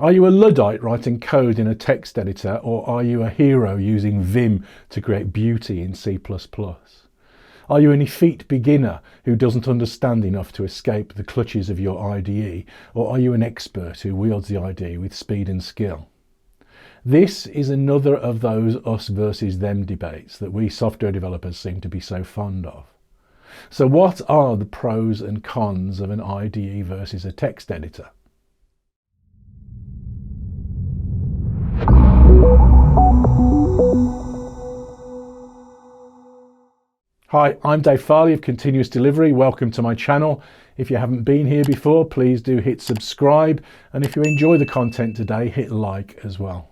Are you a Luddite writing code in a text editor, or are you a hero using Vim to create beauty in C++? Are you an effete beginner who doesn't understand enough to escape the clutches of your IDE, or are you an expert who wields the IDE with speed and skill? This is another of those us versus them debates that we software developers seem to be so fond of. So what are the pros and cons of an IDE versus a text editor? Hi, I'm Dave Farley of Continuous Delivery. Welcome to my channel. If you haven't been here before, please do hit subscribe. And if you enjoy the content today, hit like as well.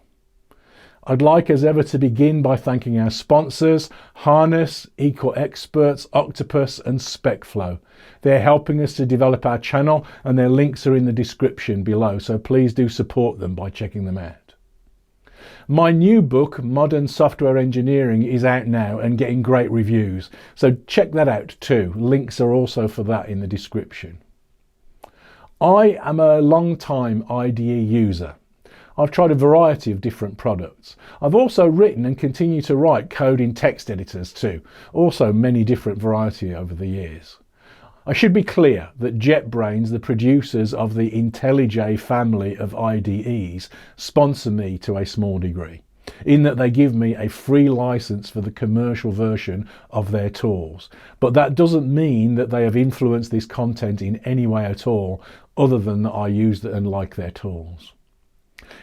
I'd like as ever to begin by thanking our sponsors, Harness, Equal Experts, Octopus and SpecFlow. They're helping us to develop our channel and their links are in the description below, so please do support them by checking them out. My new book, Modern Software Engineering, is out now and getting great reviews, so check that out too. Links are also for that in the description. I am a long-time IDE user. I've tried a variety of different products. I've also written and continue to write code in text editors too, also many different variety over the years. I should be clear that JetBrains, the producers of the IntelliJ family of IDEs, sponsor me to a small degree, in that they give me a free license for the commercial version of their tools. But that doesn't mean that they have influenced this content in any way at all, other than that I use and like their tools.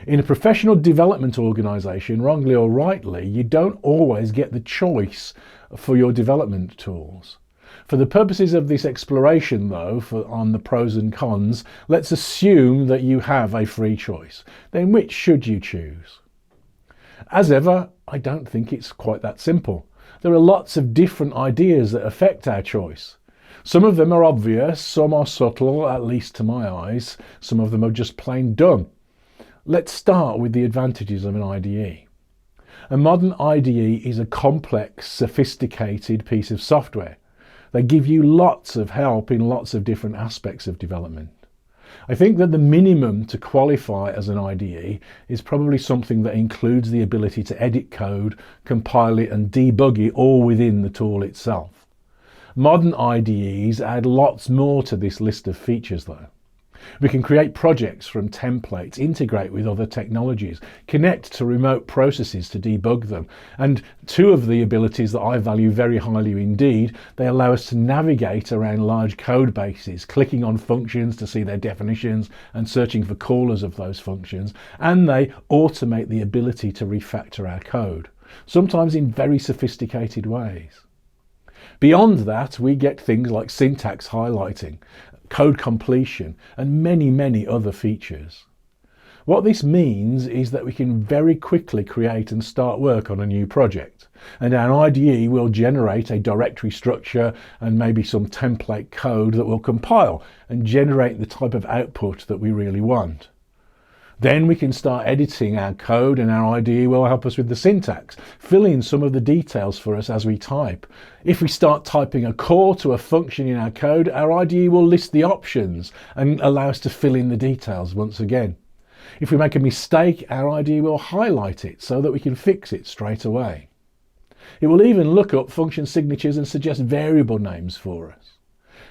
In a professional development organisation, wrongly or rightly, you don't always get the choice for your development tools. For the purposes of this exploration though, on the pros and cons, let's assume that you have a free choice. Then which should you choose? As ever, I don't think it's quite that simple. There are lots of different ideas that affect our choice. Some of them are obvious, some are subtle, at least to my eyes, some of them are just plain dumb. Let's start with the advantages of an IDE. A modern IDE is a complex, sophisticated piece of software. They give you lots of help in lots of different aspects of development. I think that the minimum to qualify as an IDE is probably something that includes the ability to edit code, compile it and debug it all within the tool itself. Modern IDEs add lots more to this list of features though. We can create projects from templates, integrate with other technologies, connect to remote processes to debug them. And two of the abilities that I value very highly indeed, they allow us to navigate around large code bases, clicking on functions to see their definitions and searching for callers of those functions. And they automate the ability to refactor our code, sometimes in very sophisticated ways. Beyond that, we get things like syntax highlighting, code completion, and many other features. What this means is that we can very quickly create and start work on a new project, and our IDE will generate a directory structure and maybe some template code that will compile and generate the type of output that we really want. Then we can start editing our code and our IDE will help us with the syntax, fill in some of the details for us as we type. If we start typing a call to a function in our code, our IDE will list the options and allow us to fill in the details once again. If we make a mistake, our IDE will highlight it so that we can fix it straight away. It will even look up function signatures and suggest variable names for us.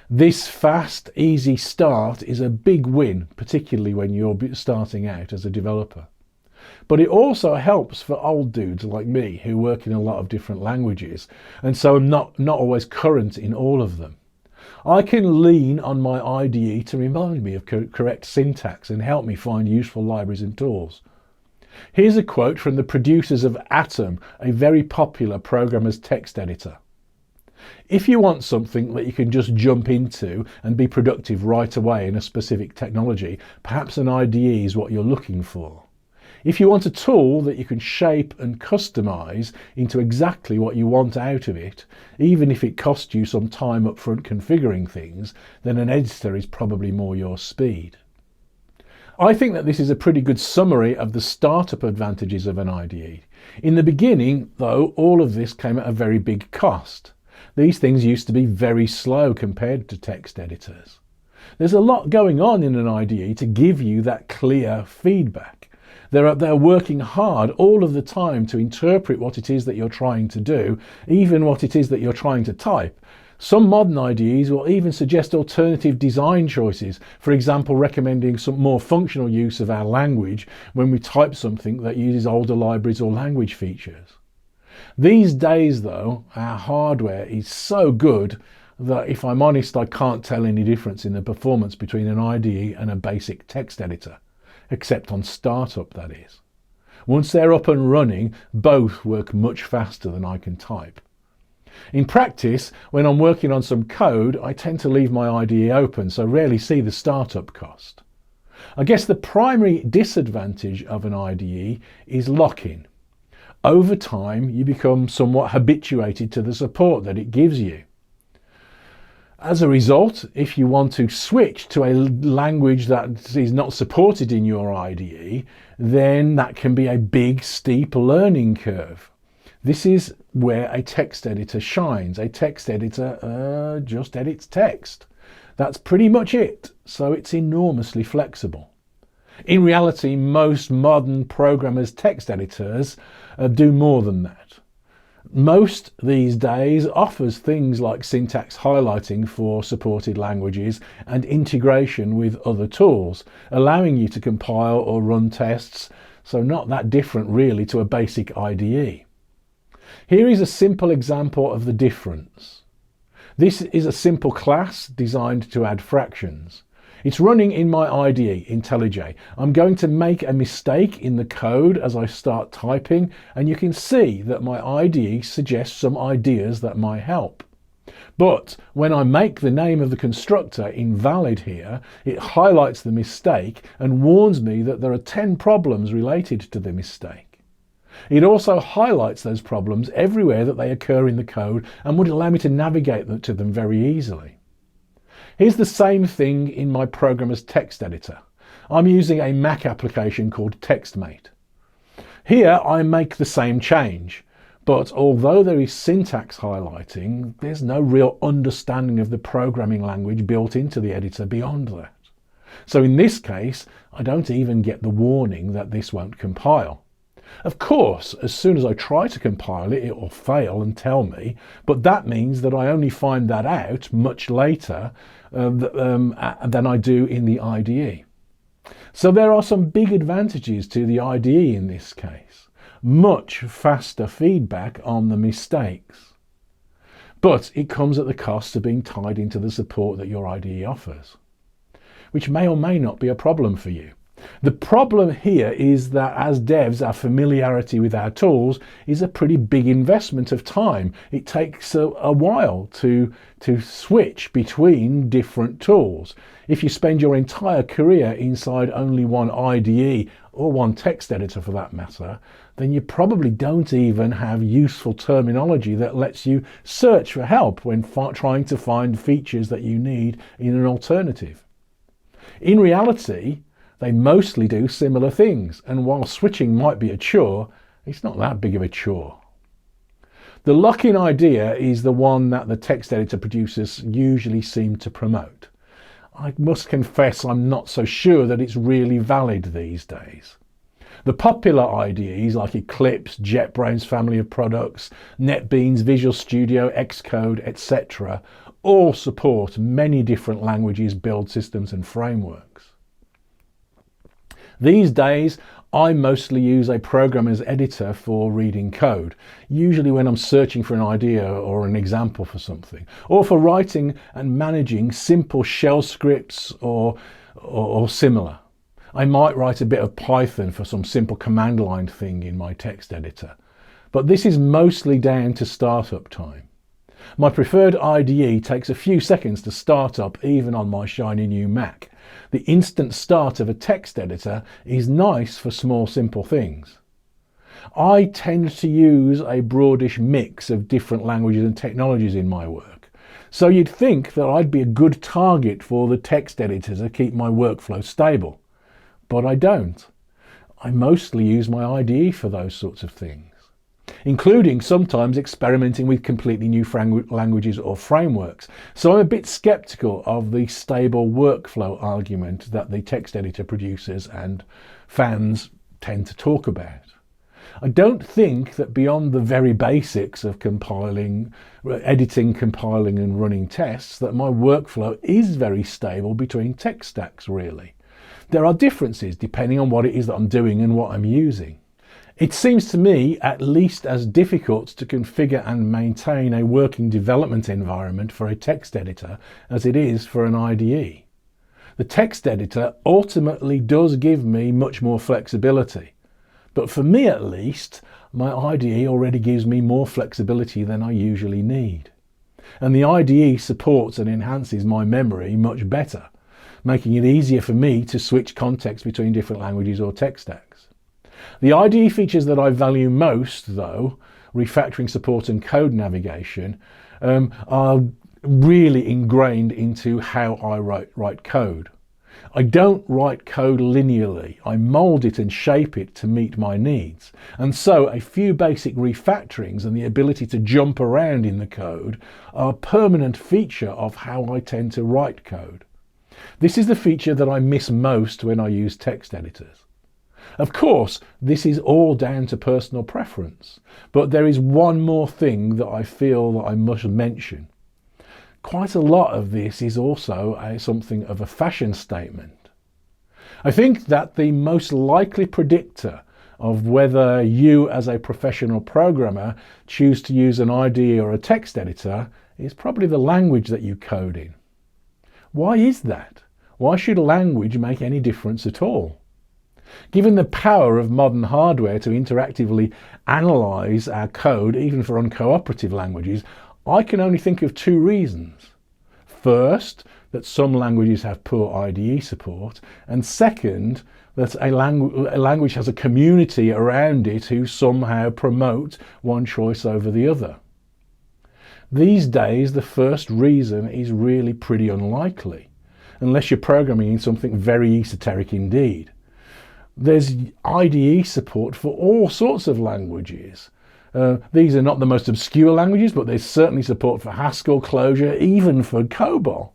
This fast, easy start is a big win, particularly when you're starting out as a developer. But it also helps for old dudes like me who work in a lot of different languages, and so I'm not always current in all of them. I can lean on my IDE to remind me of correct syntax and help me find useful libraries and tools. Here's a quote from the producers of Atom, a very popular programmer's text editor. If you want something that you can just jump into and be productive right away in a specific technology, perhaps an IDE is what you're looking for. If you want a tool that you can shape and customize into exactly what you want out of it, even if it costs you some time up front configuring things, then an editor is probably more your speed. I think that this is a pretty good summary of the startup advantages of an IDE. In the beginning, though, all of this came at a very big cost. These things used to be very slow compared to text editors. There's a lot going on in an IDE to give you that clear feedback. They're working hard all of the time to interpret what it is that you're trying to do, even what it is that you're trying to type. Some modern IDEs will even suggest alternative design choices, for example recommending some more functional use of our language when we type something that uses older libraries or language features. These days though, our hardware is so good that if I'm honest, I can't tell any difference in the performance between an IDE and a basic text editor, except on startup, that is. Once they're up and running, both work much faster than I can type. In practice, when I'm working on some code, I tend to leave my IDE open, so rarely see the startup cost. I guess the primary disadvantage of an IDE is lock-in. Over time, you become somewhat habituated to the support that it gives you. As a result, if you want to switch to a language that is not supported in your IDE, then that can be a big, steep learning curve. This is where a text editor shines. A text editor just edits text. That's pretty much it, so it's enormously flexible. In reality, most modern programmers' text editors do more than that. Most these days offers things like syntax highlighting for supported languages and integration with other tools, allowing you to compile or run tests, so not that different really to a basic IDE. Here is a simple example of the difference. This is a simple class designed to add fractions. It's running in my IDE, IntelliJ. I'm going to make a mistake in the code as I start typing, and you can see that my IDE suggests some ideas that might help. But when I make the name of the constructor invalid here, it highlights the mistake and warns me that there are 10 problems related to the mistake. It also highlights those problems everywhere that they occur in the code and would allow me to navigate to them very easily. Here's the same thing in my programmer's text editor. I'm using a Mac application called TextMate. Here I make the same change, but although there is syntax highlighting, there's no real understanding of the programming language built into the editor beyond that. So in this case, I don't even get the warning that this won't compile. Of course, as soon as I try to compile it, it will fail and tell me, but that means that I only find that out much later than I do in the IDE. So there are some big advantages to the IDE in this case. Much faster feedback on the mistakes. But it comes at the cost of being tied into the support that your IDE offers, which may or may not be a problem for you. The problem here is that as devs, our familiarity with our tools is a pretty big investment of time. It takes a while to switch between different tools. If you spend your entire career inside only one IDE or one text editor for that matter, then you probably don't even have useful terminology that lets you search for help when trying to find features that you need in an alternative. In reality, they mostly do similar things, and while switching might be a chore, it's not that big of a chore. The lock-in idea is the one that the text editor producers usually seem to promote. I must confess I'm not so sure that it's really valid these days. The popular IDEs like Eclipse, JetBrains family of products, NetBeans, Visual Studio, Xcode, etc. all support many different languages, build systems and frameworks. These days, I mostly use a programmer's editor for reading code, usually when I'm searching for an idea or an example for something, or for writing and managing simple shell scripts or similar. I might write a bit of Python for some simple command line thing in my text editor, but this is mostly down to startup time. My preferred IDE takes a few seconds to start up even on my shiny new Mac. The instant start of a text editor is nice for small simple things. I tend to use a broadish mix of different languages and technologies in my work, so you'd think that I'd be a good target for the text editor to keep my workflow stable, but I don't. I mostly use my IDE for those sorts of things. including sometimes experimenting with completely new languages or frameworks. So I'm a bit skeptical of the stable workflow argument that the text editor producers and fans tend to talk about. I don't think that beyond the very basics of editing, compiling and running tests, that my workflow is very stable between tech stacks really. There are differences depending on what it is that I'm doing and what I'm using. It seems to me at least as difficult to configure and maintain a working development environment for a text editor as it is for an IDE. The text editor ultimately does give me much more flexibility, but for me at least, my IDE already gives me more flexibility than I usually need. And the IDE supports and enhances my memory much better, making it easier for me to switch context between different languages or tech stacks. The IDE features that I value most, though, refactoring support and code navigation, are really ingrained into how I write code. I don't write code linearly. I mold it and shape it to meet my needs. And so a few basic refactorings and the ability to jump around in the code are a permanent feature of how I tend to write code. This is the feature that I miss most when I use text editors. Of course, this is all down to personal preference, but there is one more thing that I feel that I must mention. Quite a lot of this is also something of a fashion statement. I think that the most likely predictor of whether you as a professional programmer choose to use an IDE or a text editor is probably the language that you code in. Why is that? Why should language make any difference at all? Given the power of modern hardware to interactively analyze our code, even for uncooperative languages, I can only think of two reasons. First, that some languages have poor IDE support, and second, that a language has a community around it who somehow promote one choice over the other. These days, the first reason is really pretty unlikely, unless you're programming in something very esoteric indeed. There's IDE support for all sorts of languages. These are not the most obscure languages, but there's certainly support for Haskell, Clojure, even for COBOL.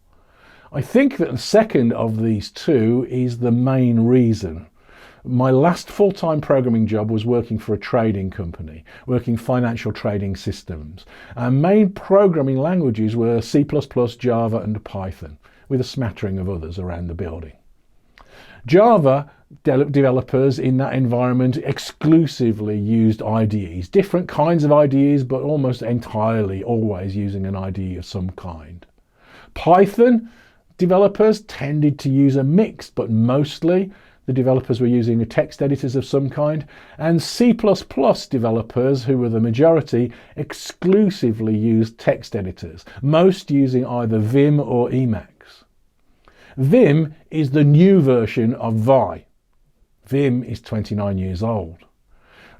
I think that the second of these two is the main reason. My last full-time programming job was working for a trading company, working financial trading systems. Our main programming languages were C++, Java and Python, with a smattering of others around the building. Java developers in that environment exclusively used IDEs, different kinds of IDEs, but almost entirely always using an IDE of some kind. Python developers tended to use a mix, but mostly the developers were using text editors of some kind, and C++ developers, who were the majority, exclusively used text editors, most using either Vim or Emacs. Vim is the new version of Vi. Vim is 29 years old.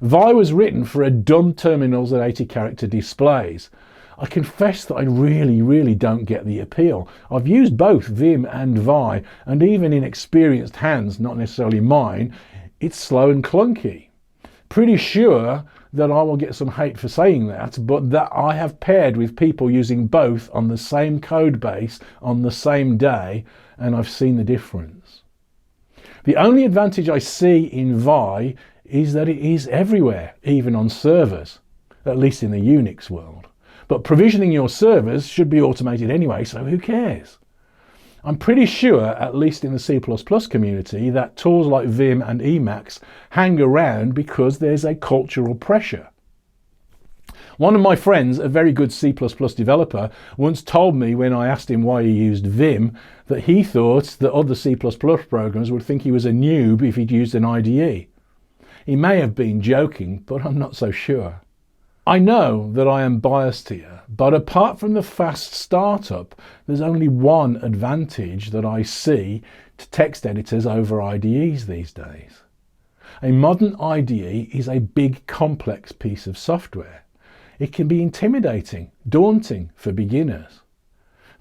Vi was written for a dumb terminals at 80 character displays. I confess that I really don't get the appeal. I've used both Vim and Vi, and even in experienced hands, not necessarily mine, it's slow and clunky. Pretty sure that I will get some hate for saying that, but that I have paired with people using both on the same code base on the same day, and I've seen the difference. The only advantage I see in Vi is that it is everywhere, even on servers, at least in the Unix world. But provisioning your servers should be automated anyway, so who cares? I'm pretty sure, at least in the C++ community, that tools like Vim and Emacs hang around because there's a cultural pressure. One of my friends, a very good C++ developer, once told me when I asked him why he used Vim that he thought that other C++ programmers would think he was a noob if he'd used an IDE. He may have been joking, but I'm not so sure. I know that I am biased here, but apart from the fast startup, there's only one advantage that I see to text editors over IDEs these days. A modern IDE is a big, complex piece of software. It can be intimidating, daunting for beginners.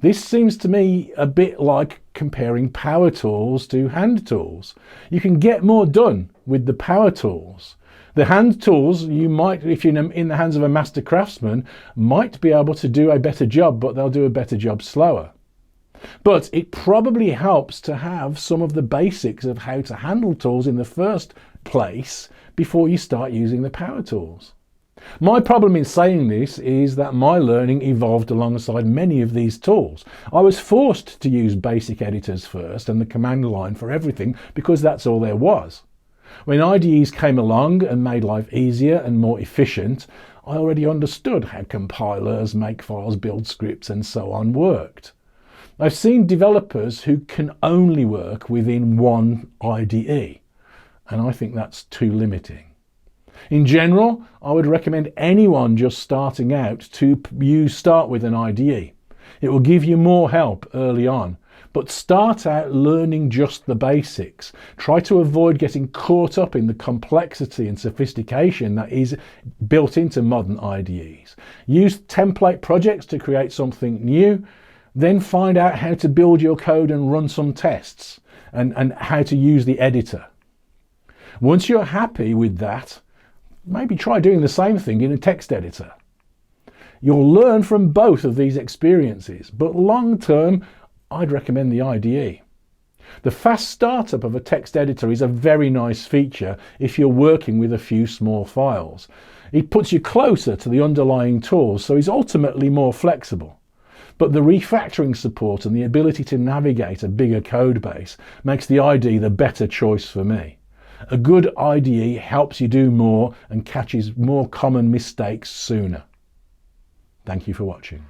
This seems to me a bit like comparing power tools to hand tools. You can get more done with the power tools. The hand tools, you might, if you're in the hands of a master craftsman, might be able to do a better job, but they'll do a better job slower. But it probably helps to have some of the basics of how to handle tools in the first place before you start using the power tools. My problem in saying this is that my learning evolved alongside many of these tools. I was forced to use basic editors first and the command line for everything because that's all there was. When IDEs came along and made life easier and more efficient, I already understood how compilers, makefiles, build scripts and so on worked. I've seen developers who can only work within one IDE, and I think that's too limiting. In general, I would recommend anyone just starting out to start with an IDE. It will give you more help early on, but start out learning just the basics. Try to avoid getting caught up in the complexity and sophistication that is built into modern IDEs. Use template projects to create something new, then find out how to build your code and run some tests and how to use the editor. Once you're happy with that, maybe try doing the same thing in a text editor. You'll learn from both of these experiences, but long term, I'd recommend the IDE. The fast startup of a text editor is a very nice feature if you're working with a few small files. It puts you closer to the underlying tools, so it's ultimately more flexible. But the refactoring support and the ability to navigate a bigger code base makes the IDE the better choice for me. A good IDE helps you do more and catches more common mistakes sooner. Thank you for watching.